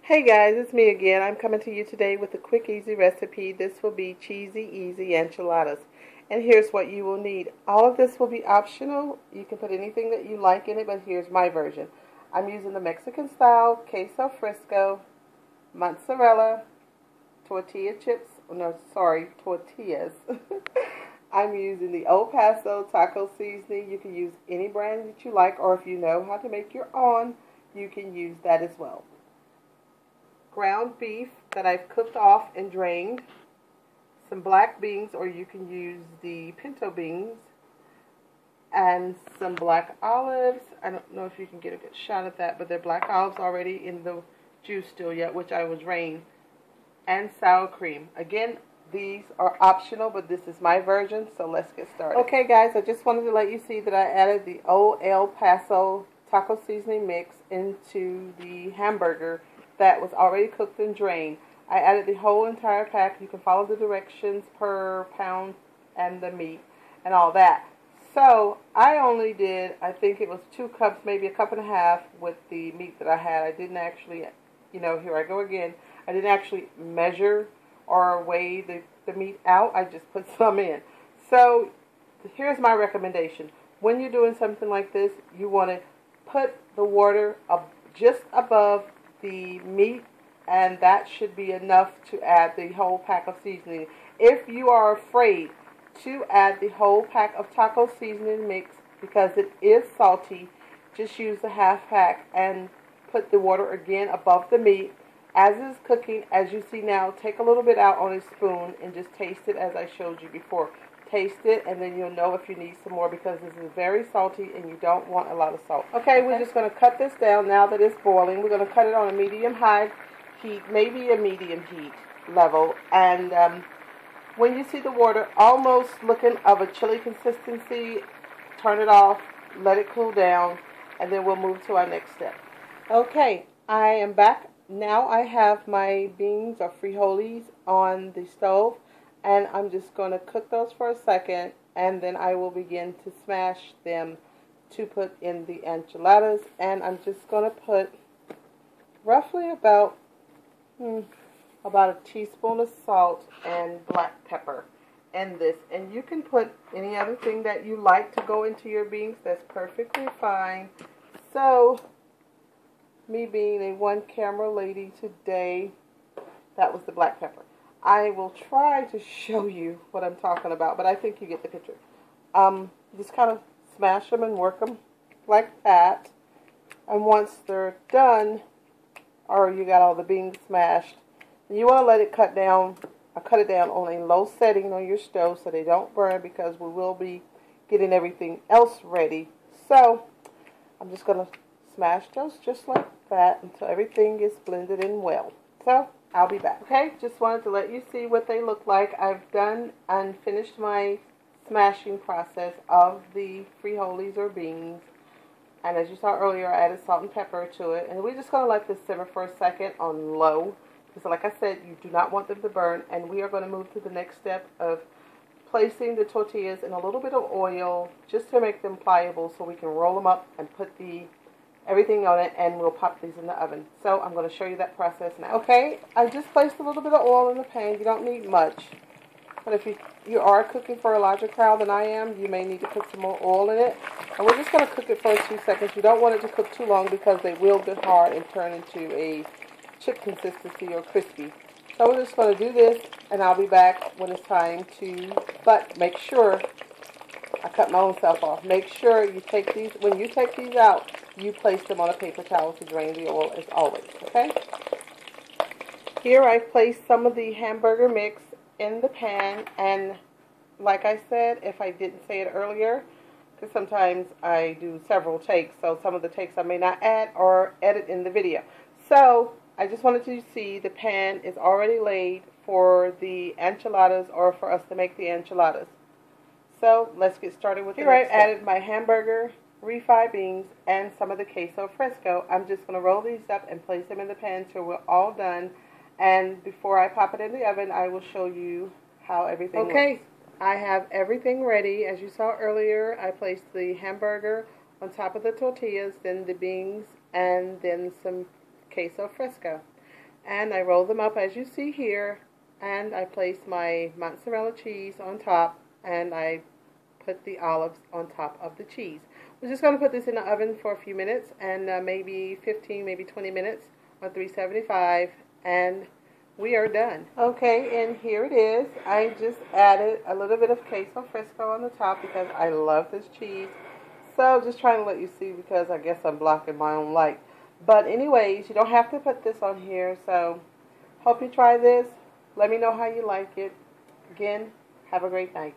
Hey guys, it's me again. I'm coming to you today with a quick, easy recipe. This will be cheesy, easy enchiladas. And here's what you will need. All of this will be optional. You can put anything that you like in it, but here's my version. I'm using the Mexican style queso fresco, mozzarella, tortillas. I'm using the El Paso taco seasoning. You can use any brand that you like, or if you know how to make your own, you can use that as well. Ground beef that I've cooked off and drained, some black beans, or you can use the pinto beans, and some black olives. I don't know if you can get a good shot at that, but they're black olives already in the juice still yet, which I was drained, and sour cream. Again, these are optional, but this is my version, so let's get started. Okay guys, I just wanted to let you see that I added the old El Paso taco seasoning mix into the hamburger that was already cooked and drained. I added the whole entire pack. You can follow the directions per pound and the meat and all that. So I only did, I think it was 2 cups, maybe a cup and a half with the meat that I had. I didn't actually, here I go again. I didn't actually measure or weigh the meat out. I just put some in. So here's my recommendation. When you're doing something like this, you want to put the water just above the meat, and that should be enough to add the whole pack of seasoning. If you are afraid to add the whole pack of taco seasoning mix because it is salty, just use the half pack and put the water again above the meat. As it's cooking, as you see now, take a little bit out on a spoon and just taste it as I showed you before. Taste it, and then you'll know if you need some more, because this is very salty and you don't want a lot of salt. Okay, we're just going to cut this down now that it's boiling. We're going to cut it on a medium-high heat, maybe a medium heat level. And when you see the water almost looking of a chili consistency, turn it off, let it cool down, and then we'll move to our next step. Okay, I am back. Now I have my beans or frijoles on the stove, and I'm just going to cook those for a second, and then I will begin to smash them to put in the enchiladas. And I'm just going to put roughly about a teaspoon of salt and black pepper in this. And you can put any other thing that you like to go into your beans. That's perfectly fine. So, me being a one-camera lady today, that was the black pepper. I will try to show you what I'm talking about, but I think you get the picture. Just kind of smash them and work them like that. And once they're done, or you got all the beans smashed, you want to let it cut it down on a low setting on your stove so they don't burn, because we will be getting everything else ready. So I'm just going to smash those just like that until everything is blended in well. So I'll be back. Okay, just wanted to let you see what they look like. I've done and finished my smashing process of the frijoles or beans. And as you saw earlier, I added salt and pepper to it. And we're just going to let this simmer for a second on low, because like I said, you do not want them to burn. And we are going to move to the next step of placing the tortillas in a little bit of oil just to make them pliable, so we can roll them up and put everything on it, and we'll pop these in the oven. So I'm going to show you that process now. Okay, I just placed a little bit of oil in the pan. You don't need much. But if you are cooking for a larger crowd than I am, you may need to put some more oil in it. And we're just going to cook it for a few seconds. You don't want it to cook too long, because they will get hard and turn into a chip consistency or crispy. So we're just going to do this, and I'll be back when it's time to, but make sure, I cut my own self off. Make sure you take these, when you take these out, you place them on a paper towel to drain the oil as always, okay? Here I've placed some of the hamburger mix in the pan, and like I said, if I didn't say it earlier, because sometimes I do several takes, so some of the takes I may not add or edit in the video. So I just wanted to see the pan is already laid for the enchiladas, or for us to make the enchiladas. So let's get started with the next step. Here I added my hamburger, refried beans, and some of the queso fresco. I'm just going to roll these up and place them in the pan till we're all done. And before I pop it in the oven, I will show you how everything looks. Okay, I have everything ready. As you saw earlier, I placed the hamburger on top of the tortillas, then the beans, and then some queso fresco. And I roll them up as you see here, and I place my mozzarella cheese on top, and I put the olives on top of the cheese. We're just going to put this in the oven for a few minutes, and maybe 15, maybe 20 minutes on 375, and we are done. Okay, and here it is. I just added a little bit of queso fresco on the top because I love this cheese. So just trying to let you see because I guess I'm blocking my own light. But anyways, you don't have to put this on here. So hope you try this. Let me know how you like it. Again, have a great night.